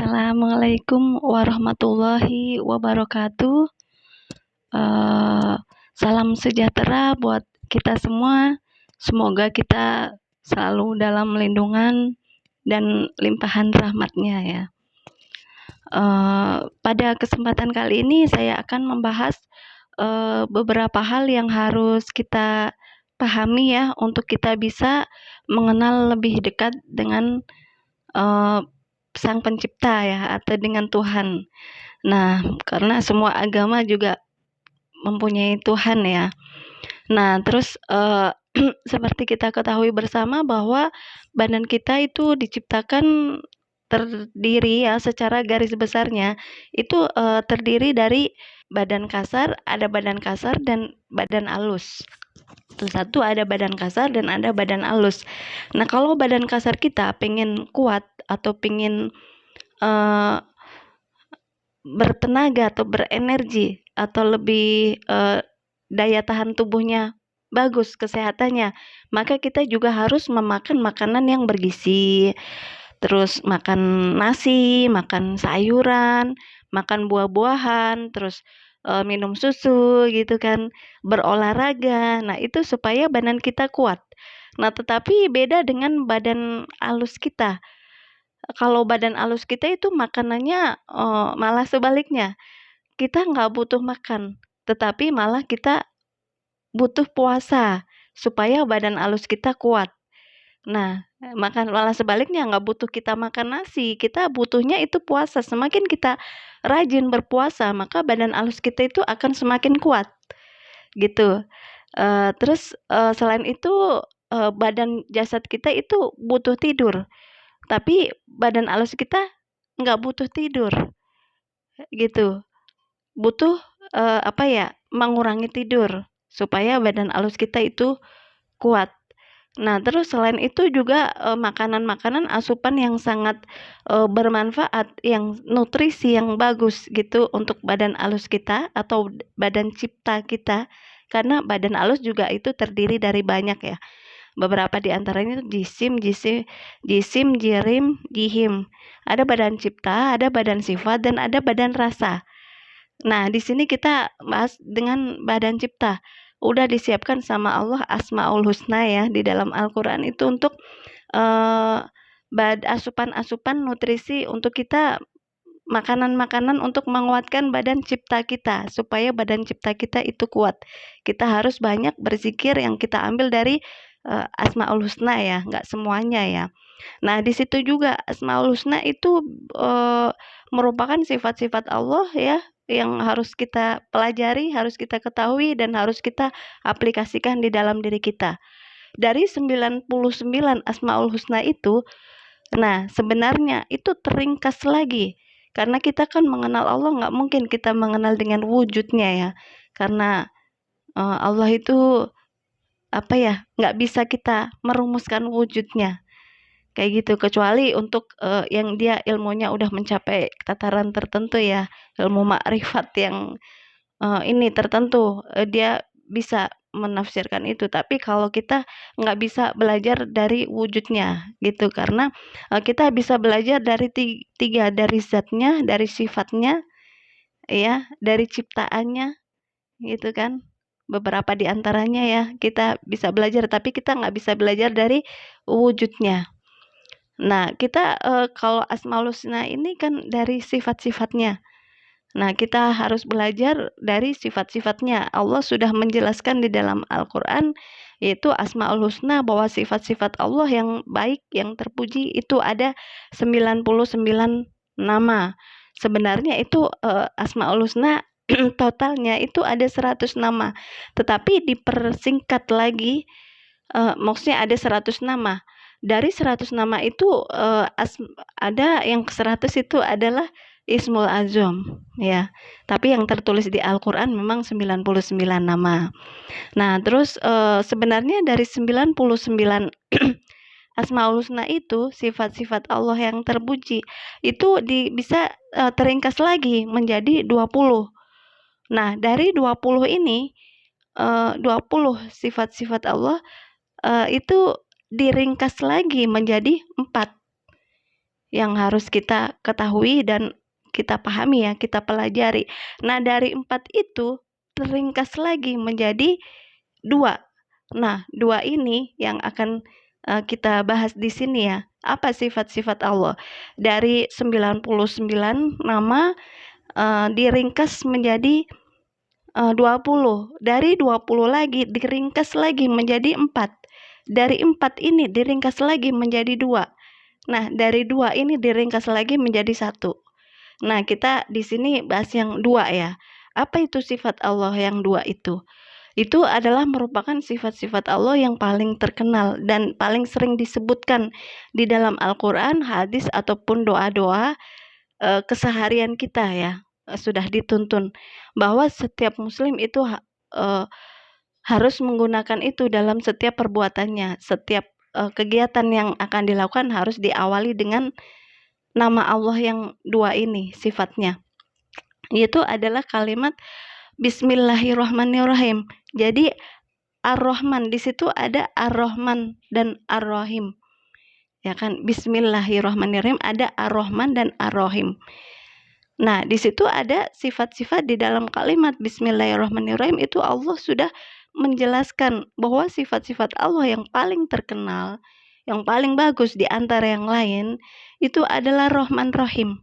Assalamualaikum warahmatullahi wabarakatuh. Salam sejahtera buat kita semua. Semoga kita selalu dalam lindungan dan limpahan rahmat-Nya ya. Pada kesempatan kali ini saya akan membahas beberapa hal yang harus kita pahami ya untuk kita bisa mengenal lebih dekat dengan Sang Pencipta ya, atau dengan Tuhan. Nah, karena semua agama juga mempunyai Tuhan ya. Nah, terus seperti kita ketahui bersama bahwa badan kita itu diciptakan terdiri ya, secara garis besarnya itu terdiri dari badan kasar, ada badan kasar dan badan halus. Satu ada badan kasar dan ada badan halus. Nah, kalau badan kasar kita pengen kuat atau pengen bertenaga atau berenergi atau lebih daya tahan tubuhnya bagus, kesehatannya, maka kita juga harus memakan makanan yang bergizi, terus makan nasi, makan sayuran, makan buah-buahan, terus minum susu gitu kan, berolahraga. Nah, itu supaya badan kita kuat. Nah, tetapi beda dengan badan halus kita. Kalau badan halus kita itu makanannya malah sebaliknya. Kita nggak butuh makan, tetapi malah kita butuh puasa supaya badan halus kita kuat. Nah, malah sebaliknya, nggak butuh kita makan nasi, kita butuhnya itu puasa. Semakin kita rajin berpuasa, maka badan halus kita itu akan semakin kuat, gitu. Terus selain itu badan jasad kita itu butuh tidur, tapi badan halus kita nggak butuh tidur, gitu. Butuh mengurangi tidur supaya badan halus kita itu kuat. Nah, terus selain itu juga makanan-makanan asupan yang sangat bermanfaat, yang nutrisi yang bagus gitu untuk badan halus kita atau badan cipta kita, karena badan halus juga itu terdiri dari banyak ya. Beberapa di antaranya jisim, jirim, jihim. Ada badan cipta, ada badan sifat, dan ada badan rasa. Nah, di sini kita bahas dengan badan cipta. Udah disiapkan sama Allah Asmaul Husna ya di dalam Al-Quran itu untuk asupan-asupan nutrisi untuk kita, makanan-makanan untuk menguatkan badan cipta kita supaya badan cipta kita itu kuat. Kita harus banyak berzikir yang kita ambil dari Asmaul Husna ya, nggak semuanya ya. Nah, di situ juga Asmaul Husna itu merupakan sifat-sifat Allah ya, yang harus kita pelajari, harus kita ketahui, dan harus kita aplikasikan di dalam diri kita. Dari 99 Asmaul Husna itu, nah sebenarnya itu teringkas lagi. Karena kita kan mengenal Allah, nggak mungkin kita mengenal dengan wujudnya ya. Karena Allah itu nggak bisa kita merumuskan wujudnya. Kayak gitu, kecuali untuk yang dia ilmunya udah mencapai tataran tertentu ya, ilmu makrifat yang ini tertentu, dia bisa menafsirkan itu. Tapi kalau kita nggak bisa belajar dari wujudnya gitu, karena kita bisa belajar dari tiga, dari zatnya, dari sifatnya ya, dari ciptaannya gitu kan. Beberapa di antaranya ya kita bisa belajar, tapi kita nggak bisa belajar dari wujudnya. Nah, kita kalau Asmaul Husna ini kan dari sifat-sifatnya. Nah, kita harus belajar dari sifat-sifatnya. Allah sudah menjelaskan di dalam Al-Quran, yaitu Asmaul Husna, bahwa sifat-sifat Allah yang baik, yang terpuji itu ada 99 nama. Sebenarnya itu Asmaul Husna totalnya itu ada 100 nama. Tetapi dipersingkat lagi, maksudnya ada 100 nama. Dari 100 nama itu ada yang 100 itu adalah Ismul Azam ya. Tapi yang tertulis di Al-Qur'an memang 99 nama. Nah, terus sebenarnya dari 99 Asmaul Husna itu, sifat-sifat Allah yang terpuji itu bisa teringkas lagi menjadi 20. Nah, dari 20 ini 20 sifat-sifat Allah itu diringkas lagi menjadi 4. yang harus kita ketahui dan kita pahami ya, kita pelajari. Nah, dari 4 itu teringkas lagi menjadi 2. Nah, 2 ini yang akan kita bahas di sini ya. Apa sifat-sifat Allah? Dari 99 nama diringkas menjadi 20. Dari 20 lagi diringkas lagi menjadi 4. Dari 4 ini diringkas lagi menjadi 2. Nah, dari 2 ini diringkas lagi menjadi 1. Nah, kita di sini bahas yang 2 ya. Apa itu sifat Allah yang 2 itu? Itu adalah merupakan sifat-sifat Allah yang paling terkenal dan paling sering disebutkan di dalam Al-Quran, hadis, ataupun doa-doa keseharian kita ya. Sudah dituntun bahwa setiap muslim itu harus menggunakan itu dalam setiap perbuatannya. Setiap kegiatan yang akan dilakukan harus diawali dengan nama Allah yang 2 ini sifatnya. Yaitu adalah kalimat Bismillahirrahmanirrahim. Jadi Ar-Rahman di situ ada Ar-Rahman dan Ar-Rahim. Ya kan? Bismillahirrahmanirrahim, ada Ar-Rahman dan Ar-Rahim. Nah, di situ ada sifat-sifat di dalam kalimat Bismillahirrahmanirrahim itu Allah sudah menjelaskan bahwa sifat-sifat Allah yang paling terkenal, yang paling bagus di antara yang lain itu adalah Rahman Rahim.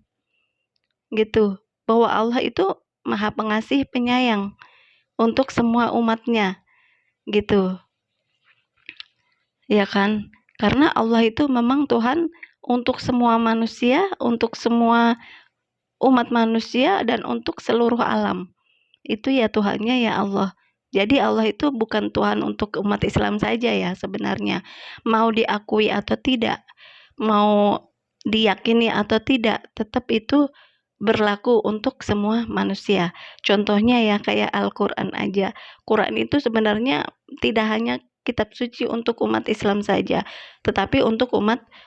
Gitu. Bahwa Allah itu Maha Pengasih Penyayang untuk semua umatnya. Gitu. Ya kan? Karena Allah itu memang Tuhan untuk semua manusia, untuk semua umat manusia, dan untuk seluruh alam. Itu ya Tuhannya ya Allah. Jadi Allah itu bukan Tuhan untuk umat Islam saja ya sebenarnya. Mau diakui atau tidak, mau diyakini atau tidak, tetap itu berlaku untuk semua manusia. Contohnya ya kayak Al-Quran aja. Quran itu sebenarnya tidak hanya kitab suci untuk umat Islam saja, tetapi untuk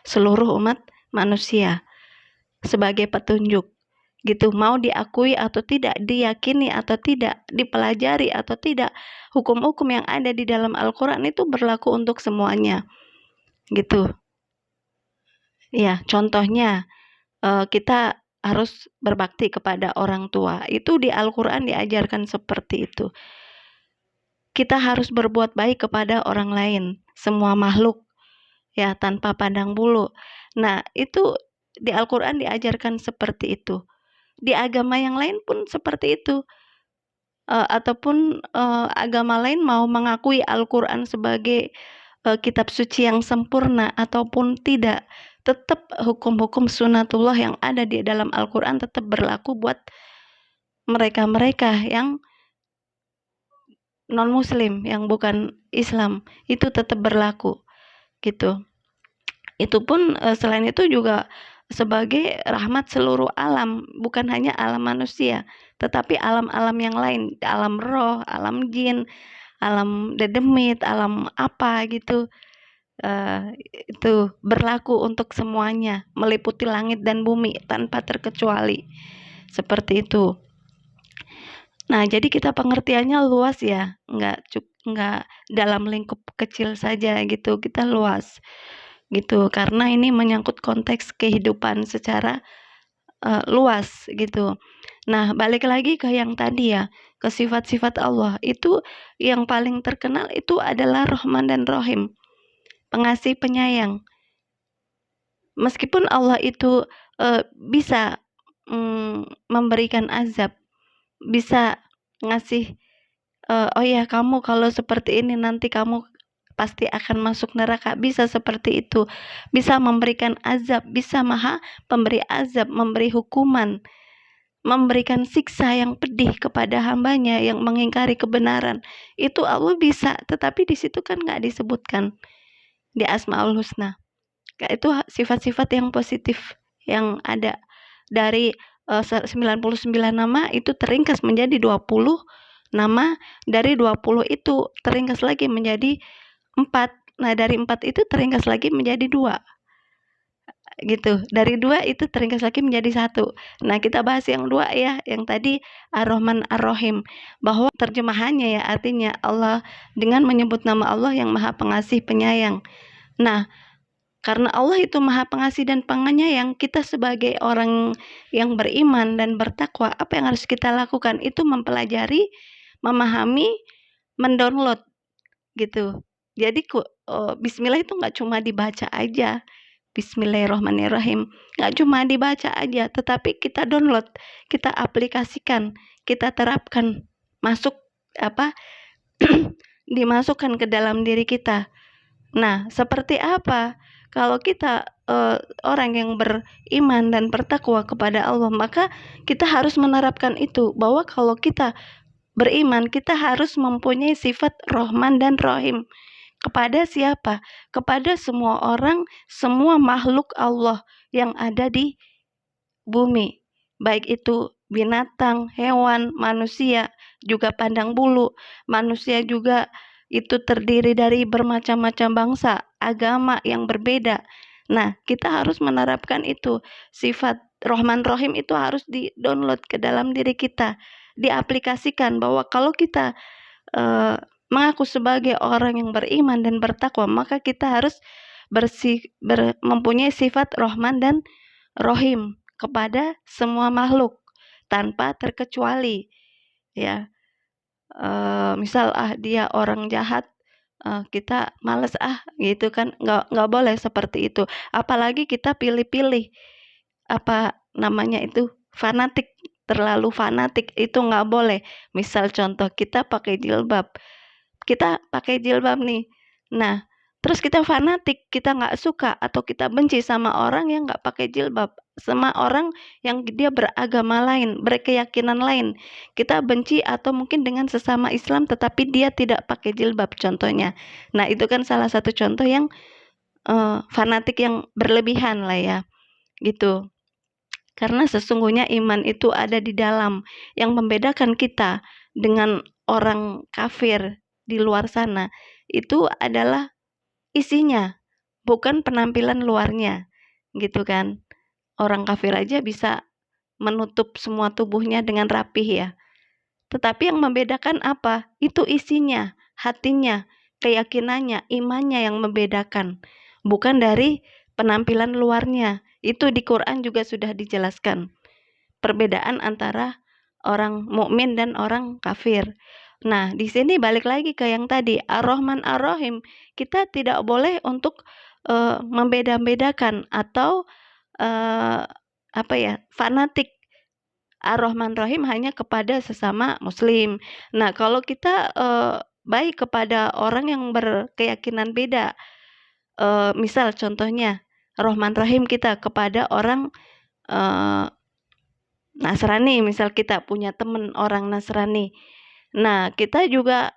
seluruh umat manusia sebagai petunjuk. Gitu, mau diakui atau tidak, diyakini atau tidak, dipelajari atau tidak, hukum-hukum yang ada di dalam Al-Quran itu berlaku untuk semuanya. Gitu. Ya, contohnya kita harus berbakti kepada orang tua. Itu di Al-Quran diajarkan seperti itu. Kita harus berbuat baik kepada orang lain, semua makhluk, ya, tanpa pandang bulu. Nah, itu di Al-Quran diajarkan seperti itu. Di agama yang lain pun seperti itu. Ataupun agama lain mau mengakui Al-Quran sebagai kitab suci yang sempurna ataupun tidak, tetap hukum-hukum sunatullah yang ada di dalam Al-Quran tetap berlaku buat mereka-mereka yang non-muslim, yang bukan Islam, itu tetap berlaku gitu. Itu pun selain itu juga sebagai rahmat seluruh alam, bukan hanya alam manusia, tetapi alam-alam yang lain, alam roh, alam jin, alam dedemit, alam apa gitu. Itu berlaku untuk semuanya, meliputi langit dan bumi tanpa terkecuali. Seperti itu. Nah, jadi kita pengertiannya luas ya, nggak dalam lingkup kecil saja gitu, kita luas gitu, karena ini menyangkut konteks kehidupan secara luas gitu. Nah, balik lagi ke yang tadi ya, ke sifat-sifat Allah, itu yang paling terkenal itu adalah Rahman dan Rahim, pengasih penyayang. Meskipun Allah itu bisa memberikan azab, bisa ngasih oh ya, kamu kalau seperti ini nanti kamu pasti akan masuk neraka, bisa seperti itu, bisa memberikan azab, bisa Maha pemberi azab, memberi hukuman, memberikan siksa yang pedih kepada hambanya yang mengingkari kebenaran. Itu Allah bisa, tetapi di situ kan nggak disebutkan di Asmaul Husna. Itu sifat-sifat yang positif yang ada dari 99 nama itu teringkas menjadi 20 nama. Dari 20 itu teringkas lagi menjadi 4. Nah, dari 4 itu teringkas lagi menjadi 2. Gitu. Dari 2 itu teringkas lagi menjadi 1. Nah, kita bahas yang 2 ya, yang tadi Ar-Rahman Ar-Rahim, bahwa terjemahannya ya artinya Allah dengan menyebut nama Allah yang Maha Pengasih Penyayang. Nah, Karena Allah itu Maha Pengasih dan Penyayang, kita sebagai orang yang beriman dan bertakwa, apa yang harus kita lakukan itu mempelajari, memahami, mendownload gitu. Jadi bismillah itu nggak cuma dibaca aja. Bismillahirrahmanirrahim. Nggak cuma dibaca aja, tetapi kita download, kita aplikasikan, kita terapkan, masuk apa dimasukkan ke dalam diri kita. Nah, seperti apa? Kalau kita orang yang beriman dan bertakwa kepada Allah, maka kita harus menerapkan itu, bahwa kalau kita beriman, kita harus mempunyai sifat Rahman dan Rahim. Kepada siapa? Kepada semua orang, semua makhluk Allah yang ada di bumi. Baik itu binatang, hewan, manusia, juga pandang bulu. Manusia juga itu terdiri dari bermacam-macam bangsa, agama yang berbeda. Nah, kita harus menerapkan itu. Sifat Rahman Rahim itu harus di-download ke dalam diri kita. Diaplikasikan bahwa kalau kita mengaku sebagai orang yang beriman dan bertakwa, maka kita harus mempunyai sifat Rahman dan Rahim kepada semua makhluk tanpa terkecuali, ya. Misal dia orang jahat, kita males gitu kan, nggak boleh seperti itu. Apalagi kita pilih-pilih fanatik, terlalu fanatik, itu nggak boleh. Misal contoh, kita pakai jilbab nih, nah terus kita fanatik, kita nggak suka atau kita benci sama orang yang nggak pakai jilbab, sama orang yang dia beragama lain, berkeyakinan lain. Kita benci atau mungkin dengan sesama Islam tetapi dia tidak pakai jilbab contohnya. Nah, itu kan salah satu contoh yang fanatik yang berlebihan lah ya, gitu. Karena sesungguhnya iman itu ada di dalam. Yang membedakan kita dengan orang kafir di luar sana itu adalah isinya, bukan penampilan luarnya, gitu kan. Orang kafir aja bisa menutup semua tubuhnya dengan rapih ya. Tetapi yang membedakan apa? Itu isinya, hatinya, keyakinannya, imannya yang membedakan. Bukan dari penampilan luarnya. Itu di Quran juga sudah dijelaskan. Perbedaan antara orang mukmin dan orang kafir. Nah, di sini balik lagi ke yang tadi, Ar-Rahman Ar-Rahim. Kita tidak boleh untuk membeda-bedakan atau fanatik. Ar-Rahman Rahim hanya kepada sesama muslim. Nah, kalau kita baik kepada orang yang berkeyakinan beda, misal contohnya Rahman Rahim kita kepada orang Nasrani, misal kita punya teman orang Nasrani. Nah, kita juga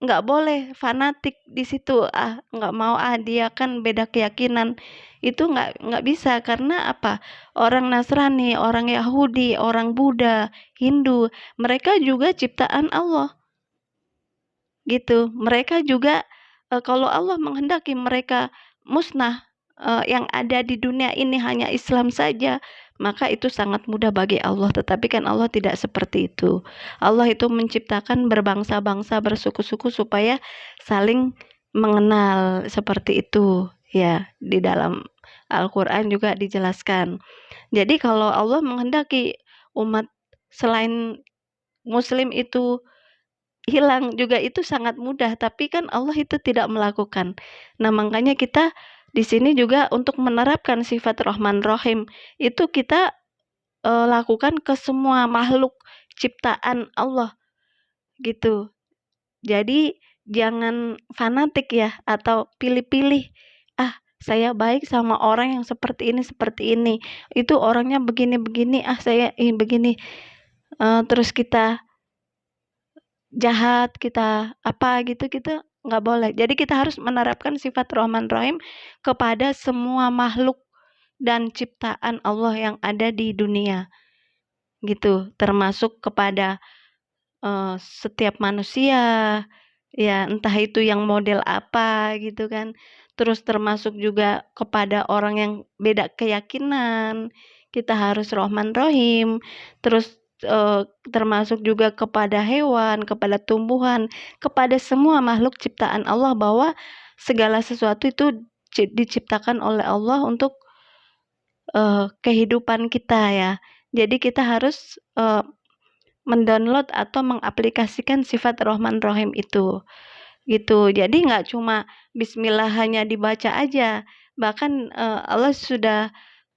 nggak boleh fanatik di situ, nggak mau dia kan beda keyakinan. Itu nggak bisa, karena apa? Orang Nasrani, orang Yahudi, orang Buddha, Hindu, mereka juga ciptaan Allah. Gitu. Mereka juga kalau Allah menghendaki mereka musnah, yang ada di dunia ini hanya Islam saja, maka itu sangat mudah bagi Allah. Tetapi kan Allah tidak seperti itu. Allah itu menciptakan berbangsa-bangsa, bersuku-suku supaya saling mengenal, seperti itu ya. Di dalam Al-Quran juga dijelaskan. Jadi kalau Allah menghendaki umat selain muslim itu hilang juga, itu sangat mudah, tapi kan Allah itu tidak melakukan. Nah, makanya kita di sini juga untuk menerapkan sifat Rahman Rahim itu kita lakukan ke semua makhluk ciptaan Allah, gitu. Jadi jangan fanatik ya, atau pilih-pilih, saya baik sama orang yang seperti ini, itu orangnya begini-begini, saya begini, terus kita jahat, kita gitu nggak boleh. Jadi kita harus menerapkan sifat Rahman Rahim kepada semua makhluk dan ciptaan Allah yang ada di dunia, gitu. Termasuk kepada setiap manusia, ya entah itu yang model apa gitu kan. Terus termasuk juga kepada orang yang beda keyakinan, kita harus Rahman Rahim. Terus termasuk juga kepada hewan, kepada tumbuhan, kepada semua makhluk ciptaan Allah, bahwa segala sesuatu itu diciptakan oleh Allah untuk kehidupan kita ya. Jadi kita harus mendownload atau mengaplikasikan sifat Rahman Rahim itu gitu. Jadi nggak cuma Bismillah hanya dibaca aja, bahkan Allah sudah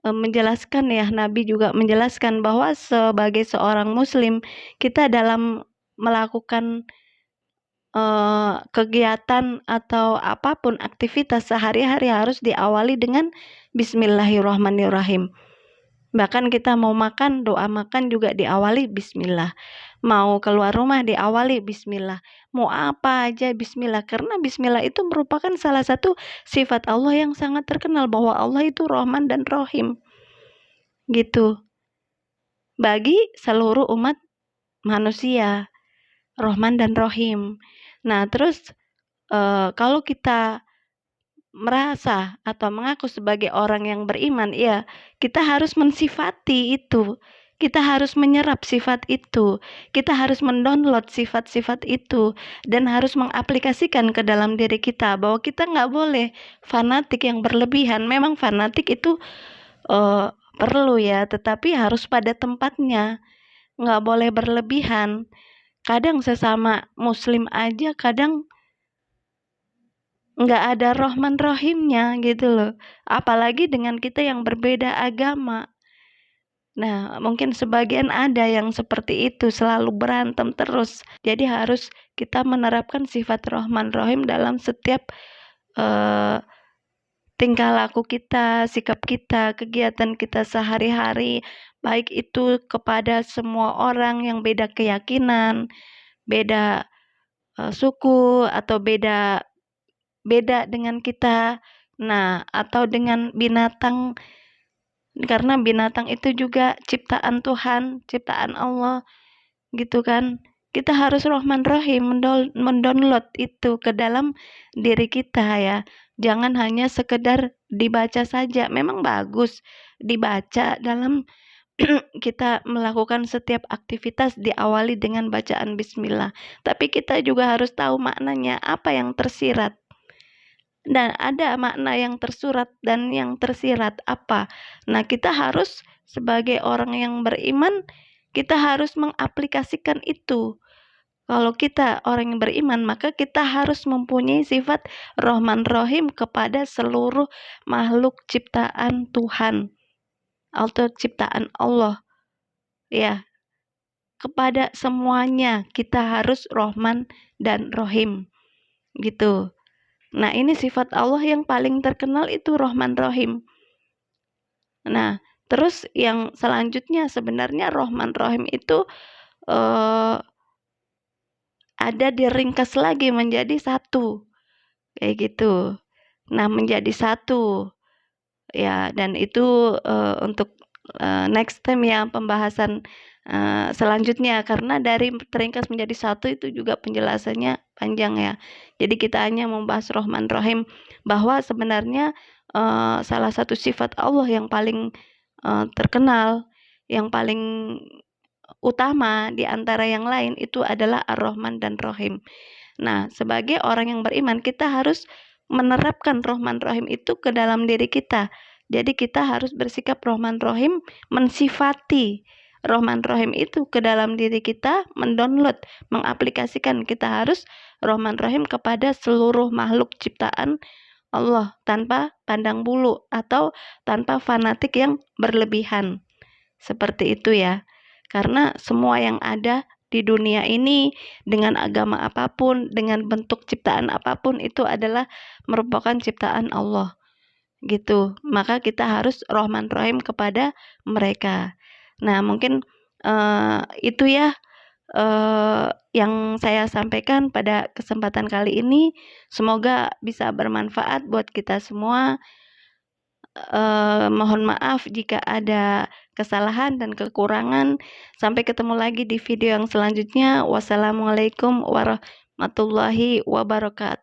menjelaskan ya, Nabi juga menjelaskan bahwa sebagai seorang Muslim kita dalam melakukan kegiatan atau apapun aktivitas sehari-hari harus diawali dengan Bismillahirrahmanirrahim. Bahkan kita mau makan, doa makan juga diawali Bismillah. Mau keluar rumah diawali Bismillah. Mau apa aja Bismillah. Karena Bismillah itu merupakan salah satu sifat Allah yang sangat terkenal, bahwa Allah itu Rahman dan Rahim. Gitu. Bagi seluruh umat manusia, Rahman dan Rahim. Nah, terus kalau kita merasa atau mengaku sebagai orang yang beriman, ya kita harus mensifati itu. Kita harus menyerap sifat itu. Kita harus mendownload sifat-sifat itu dan harus mengaplikasikan ke dalam diri kita, bahwa kita nggak boleh fanatik yang berlebihan. Memang fanatik itu perlu ya, tetapi harus pada tempatnya. Nggak boleh berlebihan. Kadang sesama Muslim aja kadang nggak ada Rahman Rahimnya gitu loh. Apalagi dengan kita yang berbeda agama. Nah, mungkin sebagian ada yang seperti itu, selalu berantem terus. Jadi harus kita menerapkan sifat Rahman Rahim dalam setiap tingkah laku kita, sikap kita, kegiatan kita sehari-hari. Baik itu kepada semua orang yang beda keyakinan, beda suku, atau beda dengan kita. Nah, atau dengan binatang, karena binatang itu juga ciptaan Tuhan, ciptaan Allah gitu kan. Kita harus Rahman Rahim, mendownload itu ke dalam diri kita ya. Jangan hanya sekedar dibaca saja. Memang bagus dibaca dalam kita melakukan setiap aktivitas diawali dengan bacaan Bismillah. Tapi kita juga harus tahu maknanya, apa yang tersirat. Dan ada makna yang tersurat dan yang tersirat apa. Nah, kita harus sebagai orang yang beriman, kita harus mengaplikasikan itu. Kalau kita orang yang beriman, maka kita harus mempunyai sifat Rahman Rahim kepada seluruh makhluk ciptaan Tuhan atau ciptaan Allah. Ya, kepada semuanya kita harus Rahman dan Rahim. Gitu. Nah, ini sifat Allah yang paling terkenal itu Rahman Rahim. Nah, terus yang selanjutnya sebenarnya Rahman Rahim itu ada diringkas lagi menjadi satu. Kayak gitu. Nah, menjadi satu. Ya, dan itu untuk next time ya, pembahasan selanjutnya, karena dari teringkas menjadi satu itu juga penjelasannya panjang ya. Jadi kita hanya membahas Rahman Rahim, bahwa sebenarnya salah satu sifat Allah yang paling terkenal, yang paling utama di antara yang lain itu adalah Ar-Rahman dan Rahim. Nah, sebagai orang yang beriman, kita harus menerapkan Rahman Rahim itu ke dalam diri kita. Jadi kita harus bersikap Rahman Rahim, mensifati Rahman Rahim itu ke dalam diri kita, mendownload, mengaplikasikan. Kita harus Rahman Rahim kepada seluruh makhluk ciptaan Allah tanpa pandang bulu atau tanpa fanatik yang berlebihan. Seperti itu ya. Karena semua yang ada di dunia ini, dengan agama apapun, dengan bentuk ciptaan apapun, itu adalah merupakan ciptaan Allah. Gitu. Maka kita harus Rahman Rahim kepada mereka. Nah, mungkin itu ya yang saya sampaikan pada kesempatan kali ini. Semoga bisa bermanfaat buat kita semua. Mohon maaf jika ada kesalahan dan kekurangan. Sampai ketemu lagi di video yang selanjutnya. Wassalamualaikum warahmatullahi wabarakatuh.